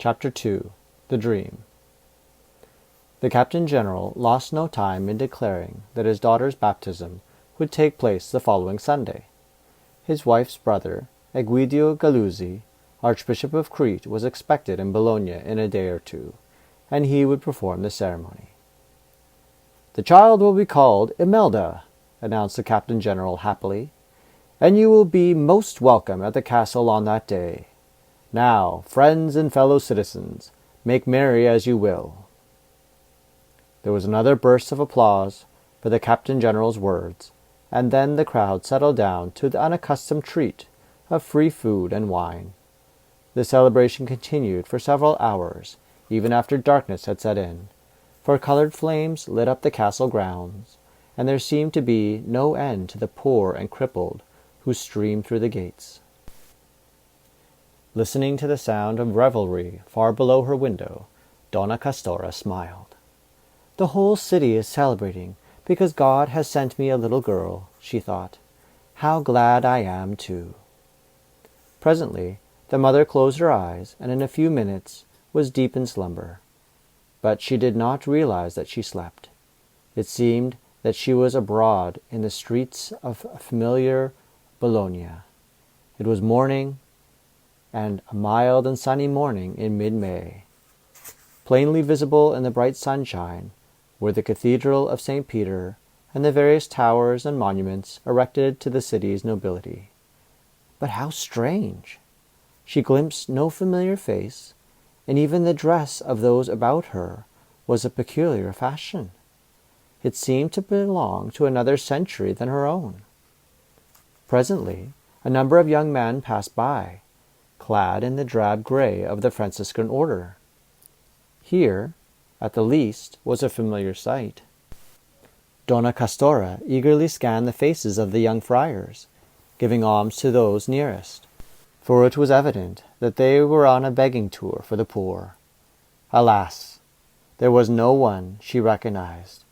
Chapter 2. The Dream. The Captain General lost no time in declaring that his daughter's baptism would take place the following Sunday. His wife's brother, Egidio Galuzzi, Archbishop of Crete, was expected in Bologna in a day or two, and he would perform the ceremony. "The child will be called Imelda," announced the Captain General happily, "and you will be most welcome at the castle on that day. Now, friends and fellow citizens, make merry as you will." There was another burst of applause for the Captain General's words, and then the crowd settled down to the unaccustomed treat of free food and wine. The celebration continued for several hours, even after darkness had set in, for colored flames lit up the castle grounds, and there seemed to be no end to the poor and crippled who streamed through the gates. Listening to the sound of revelry far below her window, Donna Castora smiled. "The whole city is celebrating because God has sent me a little girl," she thought. "How glad I am, too." Presently, the mother closed her eyes, and in a few minutes was deep in slumber. But she did not realize that she slept. It seemed that she was abroad in the streets of familiar Bologna. It was morning, and a mild and sunny morning in mid-May. Plainly visible in the bright sunshine were the Cathedral of St. Peter and the various towers and monuments erected to the city's nobility. But how strange! She glimpsed no familiar face, and even the dress of those about her was a peculiar fashion. It seemed to belong to another century than her own. Presently, a number of young men passed by, clad in the drab gray of the Franciscan order. Here, at the least, was a familiar sight. Donna Castora eagerly scanned the faces of the young friars, giving alms to those nearest, for it was evident that they were on a begging tour for the poor. Alas! There was no one she recognized,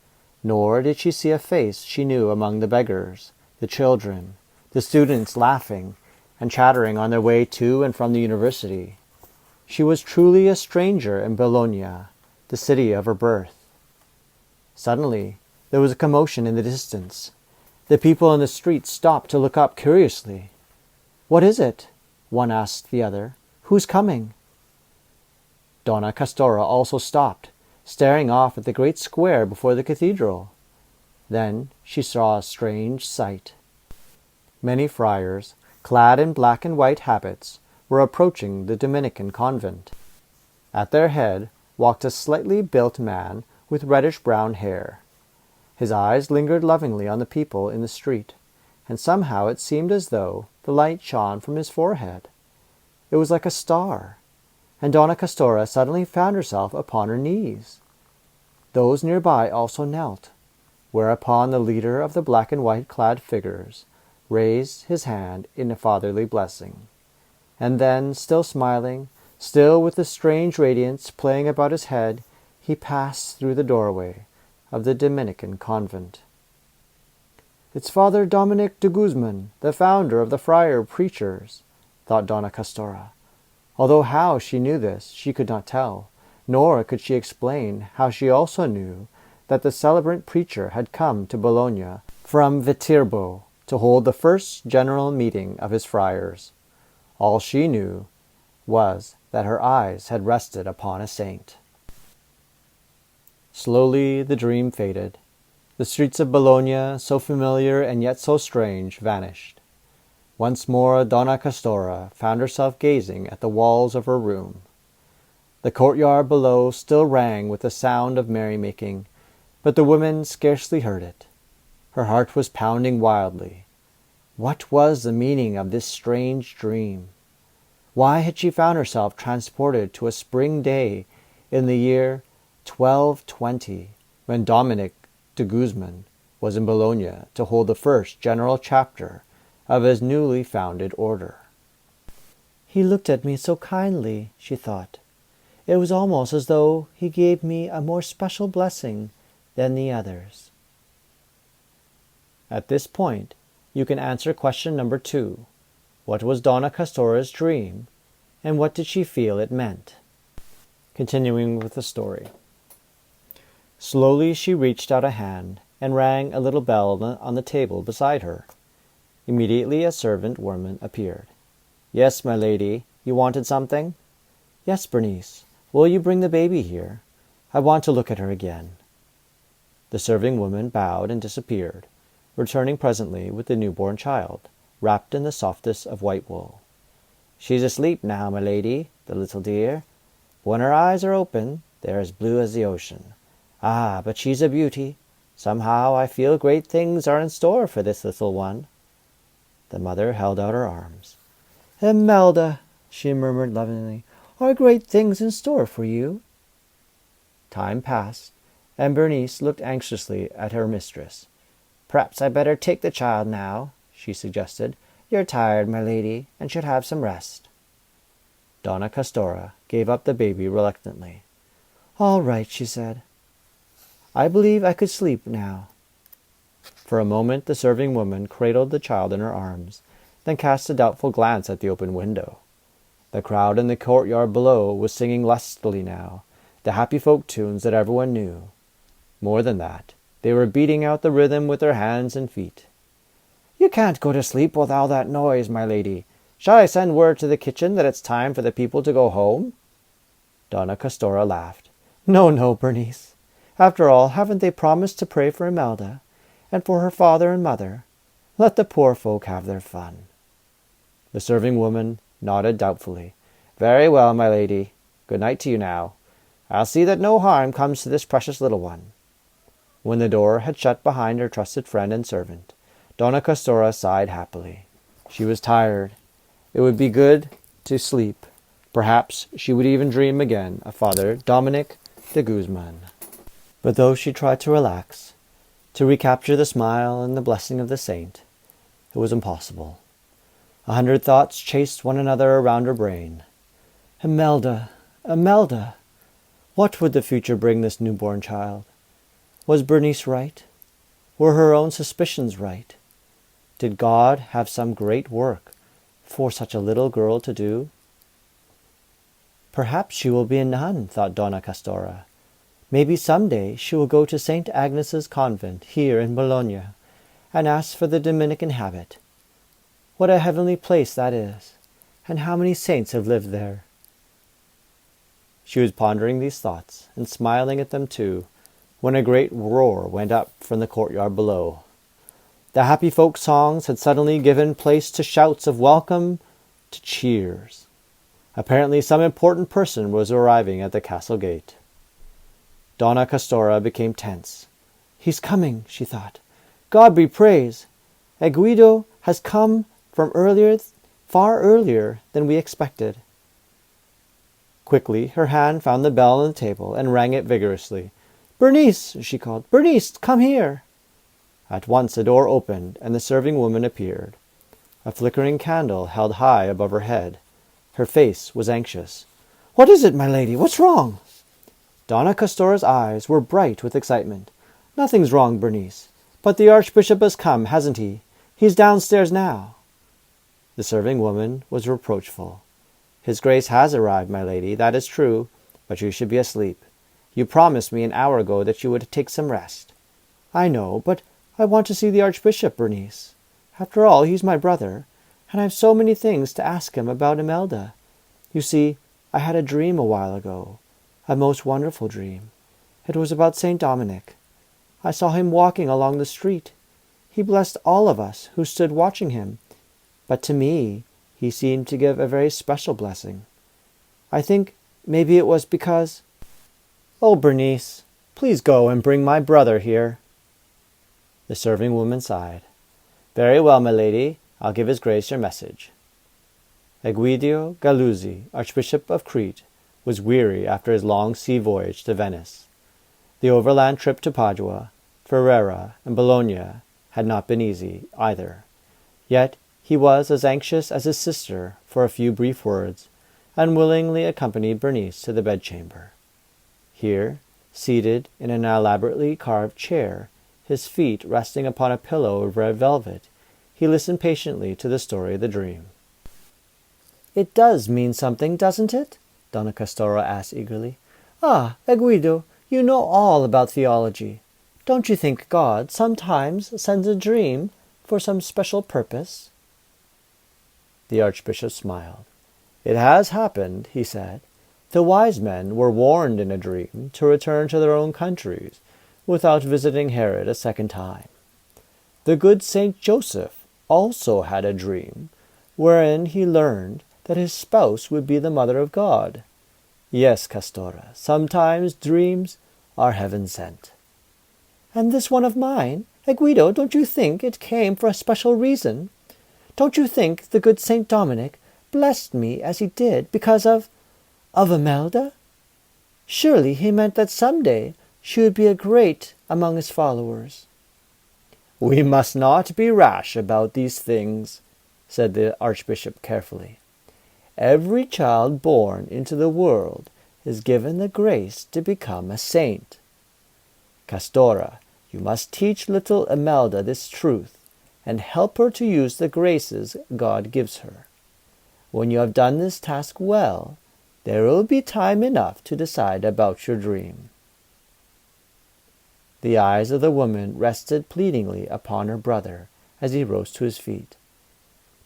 nor did she see a face she knew among the beggars, the children, the students laughing and chattering on their way to and from the university. She was truly a stranger in Bologna, the city of her birth. Suddenly, there was a commotion in the distance. The people in the street stopped to look up curiously. "What is it?" one asked the other. "Who's coming?" Donna Castora also stopped, staring off at the great square before the cathedral. Then she saw a strange sight. Many friars, clad in black and white habits, were approaching the Dominican convent. At their head walked a slightly built man with reddish-brown hair. His eyes lingered lovingly on the people in the street, and somehow it seemed as though the light shone from his forehead. It was like a star, and Donna Castora suddenly found herself upon her knees. Those nearby also knelt, whereupon the leader of the black and white clad figures raised his hand in a fatherly blessing, and then, still smiling, still with the strange radiance playing about his head, he passed through the doorway of the Dominican convent. "It's Father Dominic de Guzman, the founder of the Friar Preachers," thought Donna Castora, although how she knew this she could not tell, nor could she explain how she also knew that the celebrant preacher had come to Bologna from Viterbo to hold the first general meeting of his friars. All she knew was that her eyes had rested upon a saint. Slowly the dream faded. The streets of Bologna, so familiar and yet so strange, vanished. Once more Donna Castora found herself gazing at the walls of her room. The courtyard below still rang with the sound of merrymaking, but the women scarcely heard it. Her heart was pounding wildly. What was the meaning of this strange dream? Why had she found herself transported to a spring day in the year 1220, when Dominic de Guzman was in Bologna to hold the first general chapter of his newly founded order? "He looked at me so kindly," she thought. "It was almost as though he gave me a more special blessing than the others." At this point, you can answer question number 2. What was Donna Castora's dream, and what did she feel it meant? continuing with the story. Slowly she reached out a hand and rang a little bell on the table beside her. Immediately a servant woman appeared. "Yes, my lady, you wanted something?" "Yes, Bernice. Will you bring the baby here? I want to look at her again." The serving woman bowed and disappeared, returning presently with the newborn child, wrapped in the softest of white wool. "She's asleep now, my lady, the little dear. But when her eyes are open, they're as blue as the ocean. Ah, but she's a beauty. Somehow I feel great things are in store for this little one." The mother held out her arms. "Imelda," she murmured lovingly, "are great things in store for you?" Time passed, and Bernice looked anxiously at her mistress. "Perhaps I'd better take the child now," she suggested. "You're tired, my lady, and should have some rest." Donna Castora gave up the baby reluctantly. "All right," she said. "I believe I could sleep now." For a moment the serving woman cradled the child in her arms, then cast a doubtful glance at the open window. The crowd in the courtyard below was singing lustily now, the happy folk tunes that everyone knew. More than that, they were beating out the rhythm with their hands and feet. "You can't go to sleep with all that noise, my lady. Shall I send word to the kitchen that it's time for the people to go home?" Donna Castora laughed. "No, no, Bernice. After all, haven't they promised to pray for Imelda, and for her father and mother? Let the poor folk have their fun." The serving woman nodded doubtfully. "Very well, my lady. Good night to you now. I'll see that no harm comes to this precious little one." When the door had shut behind her trusted friend and servant, Donna Castora sighed happily. She was tired. It would be good to sleep. Perhaps she would even dream again of Father Dominic de Guzman. But though she tried to relax, to recapture the smile and the blessing of the saint, it was impossible. 100 thoughts chased one another around her brain. Imelda, Imelda! What would the future bring this newborn child? Was Bernice right? Were her own suspicions right? Did God have some great work for such a little girl to do? "Perhaps she will be a nun," thought Donna Castora. "Maybe some day she will go to St. Agnes's convent here in Bologna and ask for the Dominican habit. What a heavenly place that is, and how many saints have lived there." She was pondering these thoughts and smiling at them too, when a great roar went up from the courtyard below. The happy folk songs had suddenly given place to shouts of welcome, to cheers. Apparently some important person was arriving at the castle gate. Donna Castora became tense. "He's coming," she thought. "God be praised! Guido has come from far earlier than we expected." Quickly her hand found the bell on the table and rang it vigorously. "Bernice!" she called. "Bernice, come here!" At once a door opened and the serving woman appeared. A flickering candle held high above her head. Her face was anxious. "What is it, my lady? What's wrong?" Donna Castora's eyes were bright with excitement. "Nothing's wrong, Bernice. But the Archbishop has come, hasn't he? He's downstairs now." The serving woman was reproachful. "His Grace has arrived, my lady, that is true, but you should be asleep. You promised me an hour ago that you would take some rest." "I know, but I want to see the Archbishop, Bernice. After all, he's my brother, and I've so many things to ask him about Imelda. You see, I had a dream a while ago, a most wonderful dream. It was about St. Dominic. I saw him walking along the street. He blessed all of us who stood watching him, but to me he seemed to give a very special blessing. I think maybe it was because— Oh, Bernice, please go and bring my brother here." The serving woman sighed. "Very well, my lady, I'll give his Grace your message." Egidio Galuzzi, Archbishop of Crete, was weary after his long sea voyage to Venice. The overland trip to Padua, Ferrara, and Bologna had not been easy either. Yet he was as anxious as his sister for a few brief words, and willingly accompanied Bernice to the bedchamber. Here, seated in an elaborately carved chair, his feet resting upon a pillow of red velvet, he listened patiently to the story of the dream. "It does mean something, doesn't it?" Donna Castora asked eagerly. Ah, Guido, you know all about theology. Don't you think God sometimes sends a dream for some special purpose?" The Archbishop smiled. "It has happened," he said. "The wise men were warned in a dream to return to their own countries without visiting Herod a second time. The good Saint Joseph also had a dream wherein he learned that his spouse would be the Mother of God. Yes, Castora, sometimes dreams are heaven sent." "And this one of mine? Guido, don't you think it came for a special reason? Don't you think the good Saint Dominic blessed me as he did because of Imelda? Surely he meant that some day she would be great among his followers." "We must not be rash about these things," said the Archbishop carefully. "Every child born into the world is given the grace to become a saint. Castora, you must teach little Imelda this truth, and help her to use the graces God gives her. When you have done this task well, there will be time enough to decide about your dream." The eyes of the woman rested pleadingly upon her brother as he rose to his feet.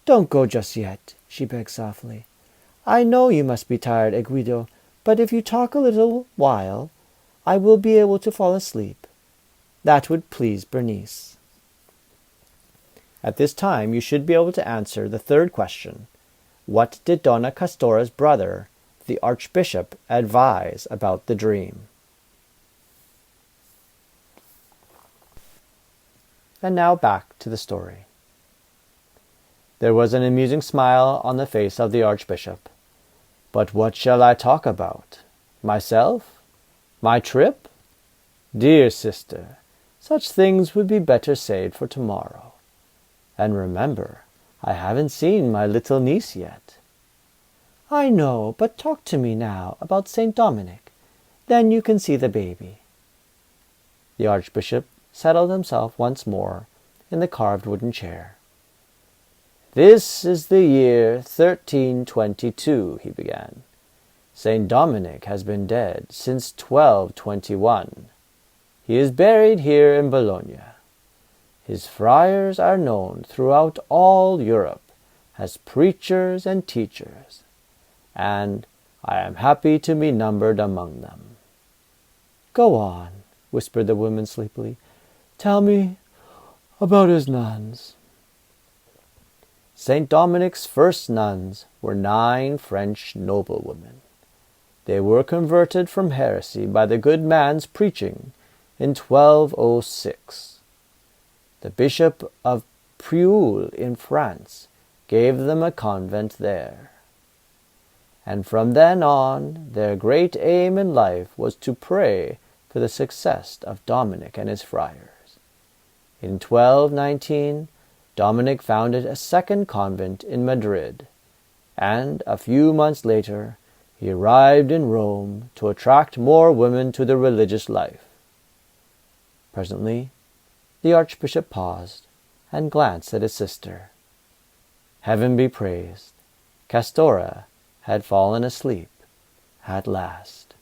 "Don't go just yet," she begged softly. "I know you must be tired, Guido, but if you talk a little while, I will be able to fall asleep. That would please Bernice." At this time you should be able to answer the third question. What did Donna Castora's brother, the Archbishop, advise about the dream? And now back to the story. There was an amusing smile on the face of the Archbishop. "But what shall I talk about? Myself? My trip? Dear sister, such things would be better saved for tomorrow. And remember, I haven't seen my little niece yet." "I know, but talk to me now about St. Dominic. Then you can see the baby." The Archbishop settled himself once more in the carved wooden chair. "This is the year 1322, he began. "St. Dominic has been dead since 1221. He is buried here in Bologna. His friars are known throughout all Europe as preachers and teachers, and I am happy to be numbered among them." "Go on," whispered the woman sleepily. "Tell me about his nuns." St. Dominic's first nuns were 9 French noblewomen. They were converted from heresy by the good man's preaching in 1206. The Bishop of Priul in France gave them a convent there. And from then on, their great aim in life was to pray for the success of Dominic and his friars. In 1219, Dominic founded a second convent in Madrid, and a few months later, he arrived in Rome to attract more women to the religious life. Presently, the Archbishop paused and glanced at his sister. Heaven be praised, Castora had fallen asleep at last.